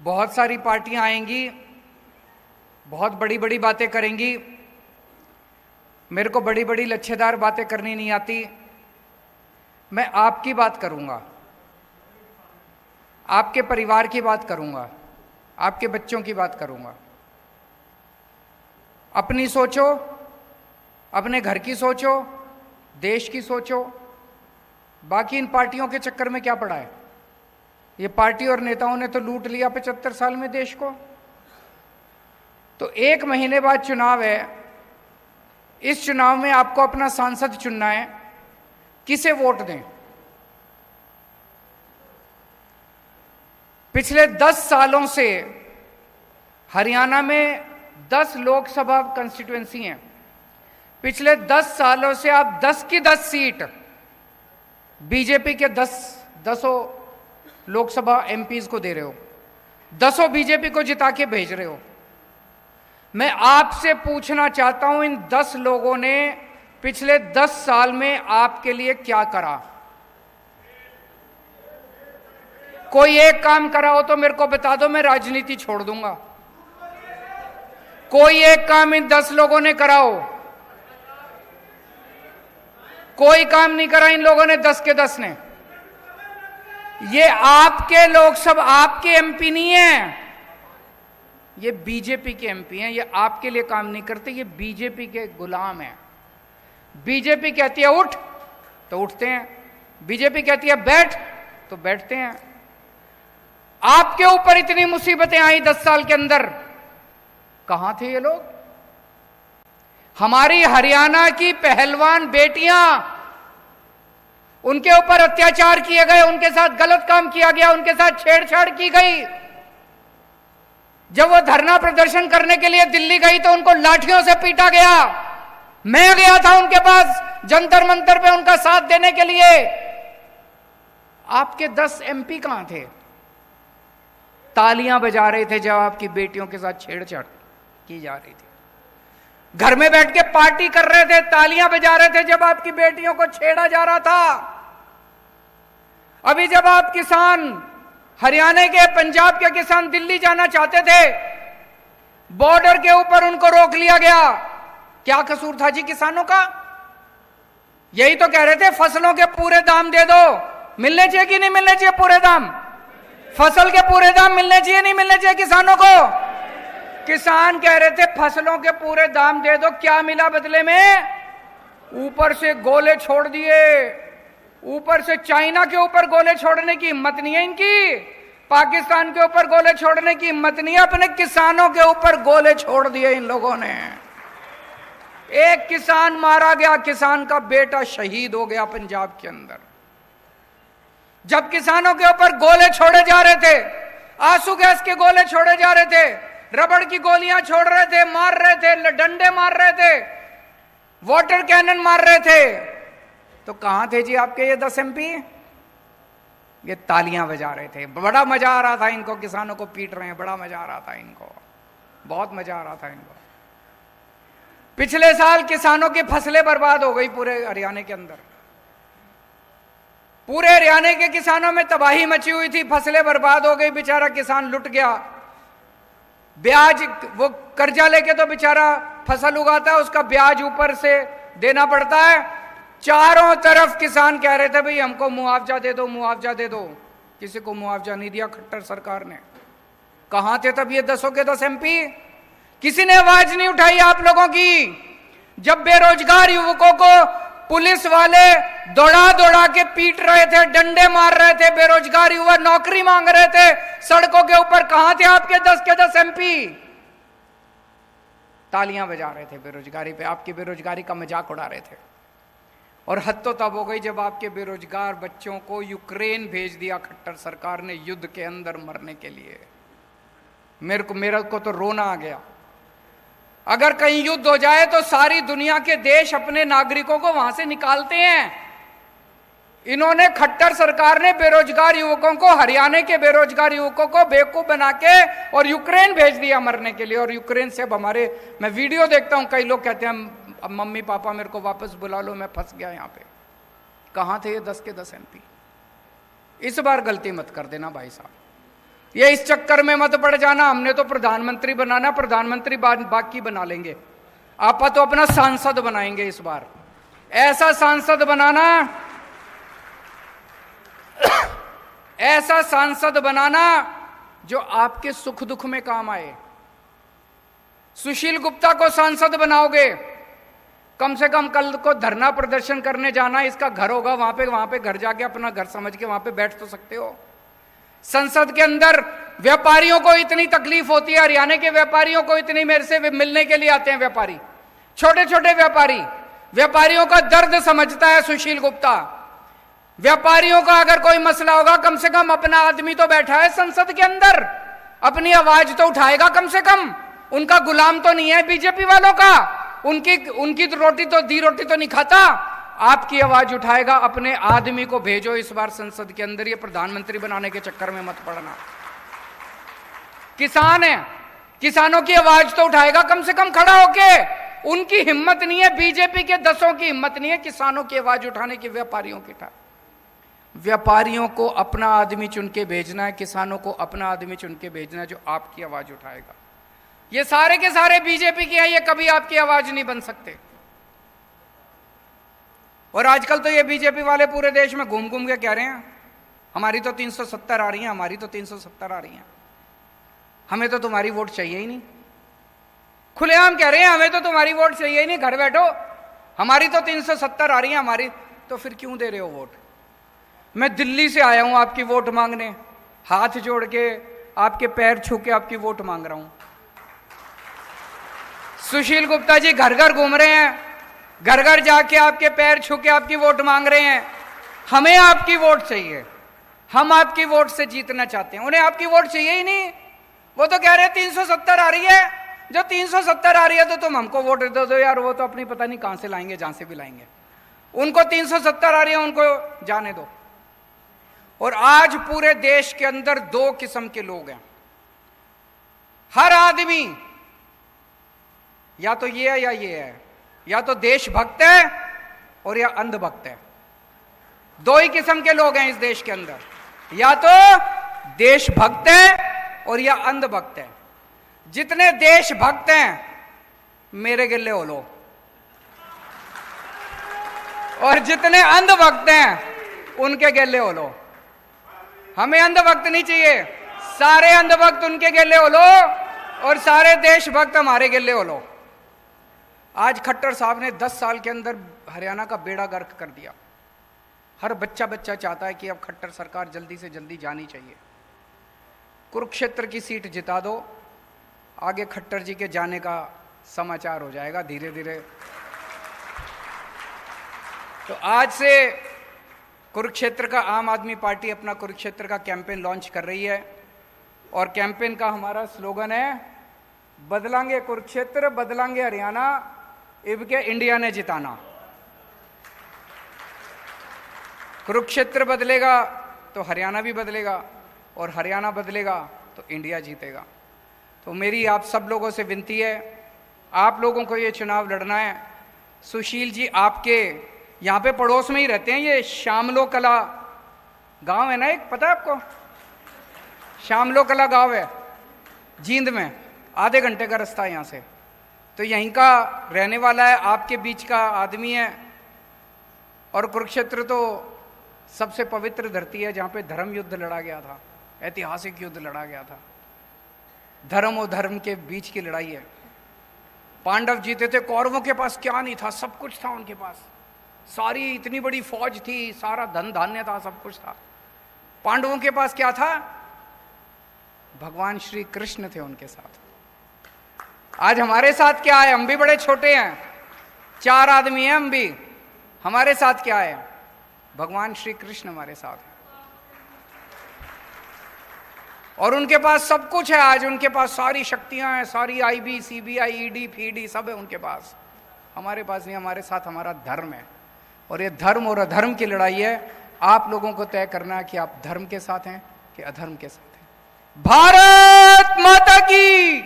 बहुत सारी पार्टियां आएंगी, बहुत बड़ी बड़ी बातें करेंगी। मेरे को बड़ी बड़ी लच्छेदार बातें करनी नहीं आती। मैं आपकी बात करूंगा, आपके परिवार की बात करूंगा, आपके बच्चों की बात करूंगा। अपनी सोचो, अपने घर की सोचो, देश की सोचो। बाकी इन पार्टियों के चक्कर में क्या पड़ा है? ये पार्टी और नेताओं ने तो लूट लिया 75 साल में देश को। तो 1 महीने बाद चुनाव है। इस चुनाव में आपको अपना सांसद चुनना है। किसे वोट दें? पिछले 10 सालों से हरियाणा में 10 लोकसभा कंस्टिट्यूएंसी हैं। पिछले 10 सालों से आप 10 की 10 सीट बीजेपी के 10 लोकसभा एमपीज को दे रहे हो, 10 बीजेपी को जिता के भेज रहे हो। मैं आपसे पूछना चाहता हूं, इन 10 लोगों ने पिछले 10 साल में आपके लिए क्या करा? कोई एक काम करा हो तो मेरे को बता दो, मैं राजनीति छोड़ दूंगा। कोई एक काम इन 10 लोगों ने करा हो? कोई काम नहीं करा इन लोगों ने, 10 के 10 ने। ये आपके लोकसभा, आपके एमपी नहीं है, ये बीजेपी के एमपी हैं। ये आपके लिए काम नहीं करते, ये बीजेपी के गुलाम हैं। बीजेपी कहती है उठ तो उठते हैं, बीजेपी कहती है बैठ तो बैठते हैं। आपके ऊपर इतनी मुसीबतें आई 10 साल के अंदर, कहां थे ये लोग? हमारी हरियाणा की पहलवान बेटियां, उनके ऊपर अत्याचार किए गए, उनके साथ गलत काम किया गया, उनके साथ छेड़छाड़ की गई। जब वो धरना प्रदर्शन करने के लिए दिल्ली गई तो उनको लाठियों से पीटा गया। मैं गया था उनके पास जंतर मंतर पे उनका साथ देने के लिए। आपके 10 एमपी कहां थे? तालियां बजा रहे थे जब आपकी बेटियों के साथ छेड़छाड़ की जा रही थी। घर में बैठ के पार्टी कर रहे थे, तालियां बजा रहे थे जब आपकी बेटियों को छेड़ा जा रहा था। अभी जब आप किसान, हरियाणा के, पंजाब के किसान दिल्ली जाना चाहते थे, बॉर्डर के ऊपर उनको रोक लिया गया। क्या कसूर था जी किसानों का? यही तो कह रहे थे फसलों के पूरे दाम दे दो। मिलने चाहिए कि नहीं मिलने चाहिए पूरे दाम? फसल के पूरे दाम मिलने चाहिए नहीं मिलने चाहिए किसानों को? किसान कह रहे थे फसलों के पूरे दाम दे दो। क्या मिला बदले में? ऊपर से गोले छोड़ दिए। ऊपर से चाइना के ऊपर गोले छोड़ने की हिम्मत नहीं है इनकी, पाकिस्तान के ऊपर गोले छोड़ने की हिम्मत नहीं है, अपने किसानों के ऊपर गोले छोड़ दिए इन लोगों ने। एक किसान मारा गया, किसान का बेटा शहीद हो गया पंजाब के अंदर। जब किसानों के ऊपर गोले छोड़े जा रहे थे, आंसू गैस के गोले छोड़े जा रहे थे, रबड़ की गोलियां छोड़ रहे थे, मार रहे थे, डंडे मार रहे थे, वाटर कैनन मार रहे थे, तो कहां थे जी आपके ये 10 एमपी? ये तालियां बजा रहे थे। बड़ा मजा आ रहा था इनको, किसानों को पीट रहे हैं, बड़ा मजा आ रहा था इनको, बहुत मजा आ रहा था इनको। पिछले साल किसानों की फसलें बर्बाद हो गई पूरे हरियाणा के अंदर। पूरे हरियाणा के किसानों में तबाही मची हुई थी, फसलें बर्बाद हो गई, बेचारा किसान लुट गया। ब्याज, वो कर्जा लेके तो बेचारा फसल उगाता है, उसका ब्याज ऊपर से देना पड़ता है। चारों तरफ किसान कह रहे थे भाई हमको मुआवजा दे दो, मुआवजा दे दो। किसी को मुआवजा नहीं दिया खट्टर सरकार ने। कहां थे तब ये 10 के 10 एमपी? किसी ने आवाज नहीं उठाई आप लोगों की। जब बेरोजगार युवकों को पुलिस वाले दौड़ा दौड़ा के पीट रहे थे, डंडे मार रहे थे, बेरोजगार युवा नौकरी मांग रहे थे सड़कों के ऊपर, कहां थे आपके 10 के 10 एमपी? तालियां बजा रहे थे बेरोजगारी पे, आपकी बेरोजगारी का मजाक उड़ा रहे थे। और हद तो तब हो गई जब आपके बेरोजगार बच्चों को यूक्रेन भेज दिया खट्टर सरकार ने युद्ध के अंदर मरने के लिए। मेरे को तो रोना आ गया। अगर कहीं युद्ध हो जाए तो सारी दुनिया के देश अपने नागरिकों को वहां से निकालते हैं। इन्होंने, खट्टर सरकार ने बेरोजगार युवकों को, हरियाणा के बेरोजगार युवकों को बेवकूफ बना के और यूक्रेन भेज दिया मरने के लिए। और यूक्रेन से अब हमारे, मैं वीडियो देखता हूं, कई लोग कहते हैं अब मम्मी पापा मेरे को वापस बुला लो, मैं फंस गया यहां पे। कहां थे ये 10 के 10 एमपी? इस बार गलती मत कर देना भाई साहब। ये इस चक्कर में मत पड़ जाना हमने तो प्रधानमंत्री बनाना, प्रधानमंत्री बाकी बना लेंगे, आप तो अपना सांसद बनाएंगे इस बार। ऐसा सांसद बनाना, ऐसा सांसद बनाना जो आपके सुख दुख में काम आए। सुशील गुप्ता को सांसद बनाओगे, कम से कम कल को धरना प्रदर्शन करने जाना, इसका घर होगा वहां पे घर जाके अपना घर समझ के वहां पे बैठ तो सकते हो। संसद के अंदर व्यापारियों को इतनी तकलीफ होती है, हरियाणा के व्यापारियों को इतनी, मेरे से मिलने के लिए आते हैं व्यापारी, छोटे छोटे व्यापारी, व्यापारियों का दर्द समझता है सुशील गुप्ता। व्यापारियों का अगर कोई मसला होगा, कम से कम अपना आदमी तो बैठा है संसद के अंदर, अपनी आवाज तो उठाएगा कम से कम, उनका गुलाम तो नहीं है बीजेपी वालों का, उनकी रोटी तो नहीं खाता, आपकी आवाज उठाएगा। अपने आदमी को भेजो इस बार संसद के अंदर, ये प्रधानमंत्री बनाने के चक्कर में मत पड़ना। किसान है, किसानों की आवाज तो उठाएगा कम से कम खड़ा होके, उनकी हिम्मत नहीं है, बीजेपी के 10 की हिम्मत नहीं है किसानों की आवाज उठाने की, व्यापारियों की। व्यापारियों को अपना आदमी चुन के भेजना है, किसानों को अपना आदमी चुन के भेजना है जो आपकी आवाज उठाएगा। ये सारे के सारे बीजेपी के हैं, ये कभी आपकी आवाज नहीं बन सकते। और आजकल तो ये बीजेपी वाले पूरे देश में घूम घूम के कह रहे हैं हमारी तो 370 आ रही हैं, हमारी तो 370 आ रही हैं, हमें तो तुम्हारी वोट चाहिए ही नहीं। खुलेआम कह रहे हैं हमें तो तुम्हारी वोट चाहिए ही नहीं, घर बैठो, हमारी तो 370 आ रही है हमारी, तो फिर क्यों दे रहे हो वोट? मैं दिल्ली से आया हूं आपकी वोट मांगने, हाथ जोड़ के आपके पैर छू के आपकी वोट मांग रहा हूं। सुशील गुप्ता जी घर घर घूम रहे हैं, घर घर जाके आपके पैर छू के आपकी वोट मांग रहे हैं। हमें आपकी वोट चाहिए, हम आपकी वोट से जीतना चाहते हैं, उन्हें आपकी वोट चाहिए ही नहीं। वो तो कह रहे हैं 370 आ रही है, जो 370 आ रही है तो तुम हमको वोट दे दो यार, वो तो अपनी पता नहीं कहां से लाएंगे, जहां से भी लाएंगे, उनको 370 आ रही है, उनको जाने दो। और आज पूरे देश के अंदर 2 किस्म के लोग हैं, हर आदमी या तो ये है या ये है, या तो देशभक्त है और या अंधभक्त है। 2 ही किस्म के लोग हैं इस देश के अंदर, या तो देशभक्त है और या अंधभक्त है। जितने देशभक्त हैं मेरे गिल्ले हो लो, और जितने अंधभक्त हैं उनके गिल्ले हो लो। हमें अंधभक्त नहीं चाहिए, सारे अंधभक्त उनके गिल्ले हो लो और सारे देशभक्त हमारे गिल्ले हो लो। आज खट्टर साहब ने 10 साल के अंदर हरियाणा का बेड़ा गर्क कर दिया। हर बच्चा चाहता है कि अब खट्टर सरकार जल्दी से जल्दी जानी चाहिए। कुरुक्षेत्र की सीट जिता दो, आगे खट्टर जी के जाने का समाचार हो जाएगा धीरे धीरे। तो आज से कुरुक्षेत्र का आम आदमी पार्टी अपना कुरुक्षेत्र का कैंपेन लॉन्च कर रही है, और कैंपेन का हमारा स्लोगन है बदलांगे कुरुक्षेत्र, बदलांगे हरियाणा, इब के इंडिया ने जिताना। कुरुक्षेत्र बदलेगा तो हरियाणा भी बदलेगा, और हरियाणा बदलेगा तो इंडिया जीतेगा। तो मेरी आप सब लोगों से विनती है, आप लोगों को ये चुनाव लड़ना है। सुशील जी आपके यहाँ पे पड़ोस में ही रहते हैं, ये शामलो कला गांव है ना एक, पता है आपको? शामलो कला गांव है जींद में, आधे घंटे का रास्ता है यहाँ से। तो यहीं का रहने वाला है, आपके बीच का आदमी है। और कुरुक्षेत्र तो सबसे पवित्र धरती है जहाँ पे धर्म युद्ध लड़ा गया था, ऐतिहासिक युद्ध लड़ा गया था। धर्म और धर्म के बीच की लड़ाई है। पांडव जीते थे, कौरवों के पास क्या नहीं था, सब कुछ था उनके पास, सारी इतनी बड़ी फौज थी, सारा धन धान्य था, सब कुछ था। पांडवों के पास क्या था? भगवान श्री कृष्ण थे उनके साथ। आज हमारे साथ क्या है? हम भी बड़े छोटे हैं, 4 आदमी हैं हम भी, हमारे साथ क्या है? भगवान श्री कृष्ण हमारे साथ है। और उनके पास सब कुछ है, आज उनके पास सारी शक्तियां हैं, सारी आईबी, सीबीआई, ईडी, फीडी सब है उनके पास। हमारे पास नहीं, हमारे साथ हमारा धर्म है। और ये धर्म और अधर्म की लड़ाई है। आप लोगों को तय करना है कि आप धर्म के साथ हैं कि अधर्म के साथ हैं। भारत माता की